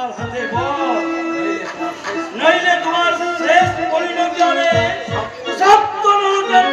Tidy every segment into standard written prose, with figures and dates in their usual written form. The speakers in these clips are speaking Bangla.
তোমার হাতে বল, নইলে তোমার শেষ পরিণতি হবে সত্য নরকের।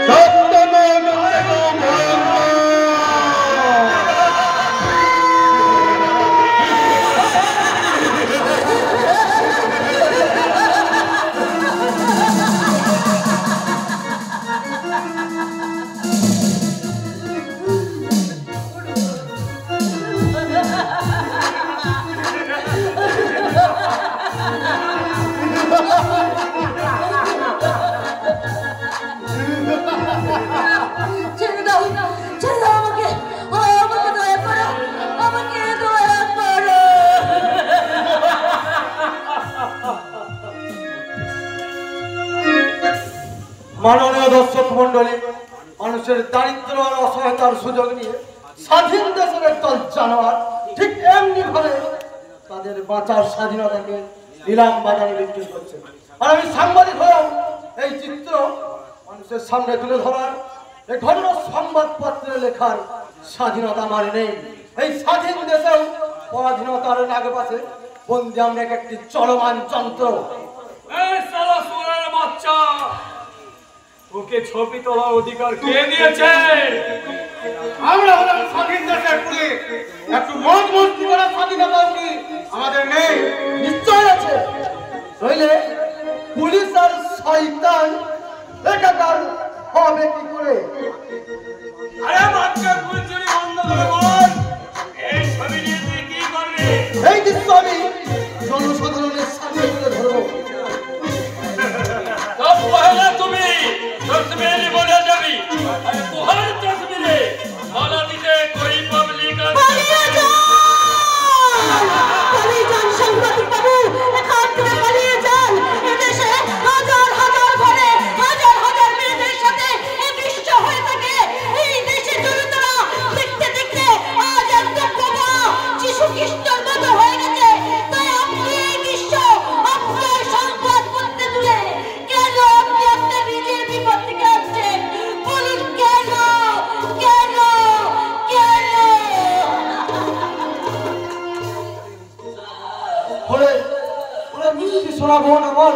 মাননীয় দর্শক মন্ডলী, মানুষের দারিদ্র আর অসহায়তার সুযোগ নিয়ে স্বাধীন দেশের একদল জানোয়ার ঠিক এমনি ভাবে তাদের বাঁচার স্বাধীনতাকে নিলাম বাজারে বিক্রি করছে। আর আমি সাংবাদিক হয়েও এই চিত্র মানুষের সামনে তুলে ধরার, এই ঘটনা সংবাদপত্রে লেখার স্বাধীনতা আমার নেই। এই স্বাধীন দেশেও পরাধীনতার নাগে পাশে বন্দি আমরা একটি চলমান যন্ত্র। ওকে ছবি তোলার অধিকার কে দিয়েছে? আমরা হলাম স্বাধীন দেশের পুলিশ। একটু মত মস্তি করার স্বাধীনতা কি আমাদের নেই? নিশ্চয় আছে, নইলে পুলিশ আর শয়তান একাকার হবে কি করে? আরে বাচ্চা কুলচুরি বন্ধ করে বল, এই ছবি নিয়ে তুই কি করবি? এই দৃশ্য আমি জনসাধারণের সামনে তুলে ধরবো। তুমি বলে যাবি, আরে তোহার তসবিরে মালা দিতে কই পাবলিক সাংবাদিক বাবু, এখান থেকে পালিয়ে যান। এদেশে হাজার হাজার ঘরে হাজার হাজার মেয়েদের সাথে এই দৃশ্য হয়ে থাকে। এই দেশে জনতারা দেখতে দেখতে আজ একদম বোবা যিশু খ্রিস্টের মতো হয়ে গেছে। তাই আপনি এই দৃশ্য আপনার সংবাদপত্রে তুলে কেন আপনি আপনার নিজের বিপদ থেকে আসছেন? বলুন কেন কেন কেন? মিষ্টি শোনাবো আমার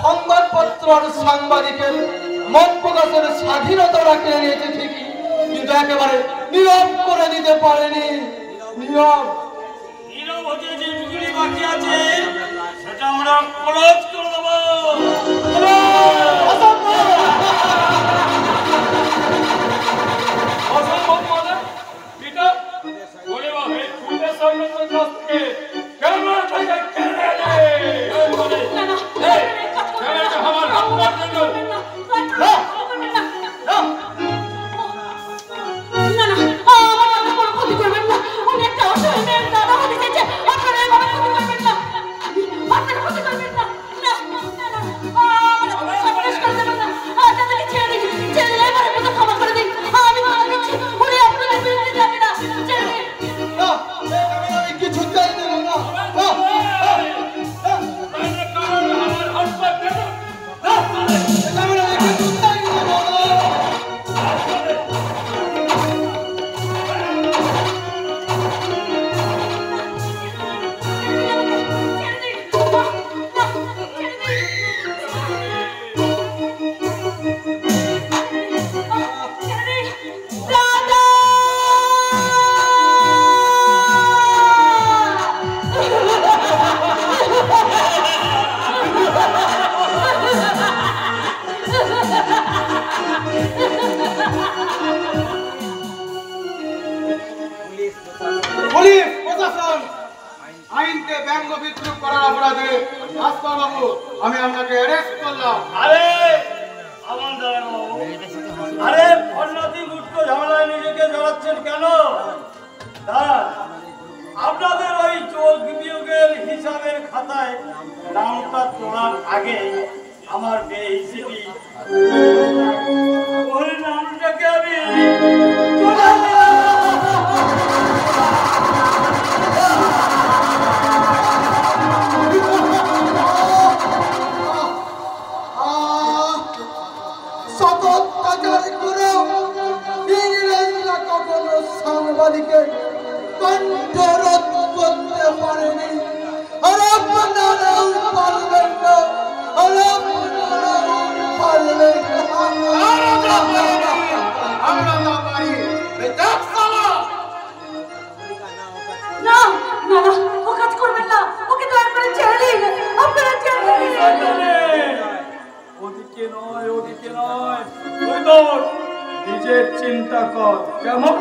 সংবাদপত্র আর সাংবাদিকের মত প্রকাশের স্বাধীনতা কেড়ে নিয়েছে ঠিকই, কিন্তু একেবারে নীরব করে দিতে পারেনি। নীরব হতে যেটুকুনি বাকি আছে সেটা আমরা ক্লোজ করে দেবো। অসম্ভব মানে এটা বলে বাবা, এই ফুলের সামনে তোর কাছ থেকে ক্যামেরা থেকে কেড়ে নে। আমার হাত মারতে দাও। আইনকে ব্যঙ্গ বিদ্রুপ করার অপরাধে ভাস্কর বাবু আমি আপনাকে অ্যারেস্ট করলাম। আরে আরে অন্যতি মুটকো ঝামেলায় নিজেকে জড়াচ্ছেন কেন? আপনাদের ওই চোখ বিয়োগের হিসাবের খাতায় নামটা তোলার আগে আমার বেহিসেবি ওই নামটাকে আমি সাংবাদিকের কণ্ঠরোধ করতে পারেনি, আর আপনারাও পারবেন না, আর আপনারাও পারবেন না। আমরা না পারি বেদাত সালা না না না, ও কাজ করবেন না, ওকে দয়া করে ছেড়ে দিন, আপনারা ছেড়ে দিন। ওদিকে নয়, ওদিকে নয়, তুই তোর নিজের চিন্তা কর, কেমন?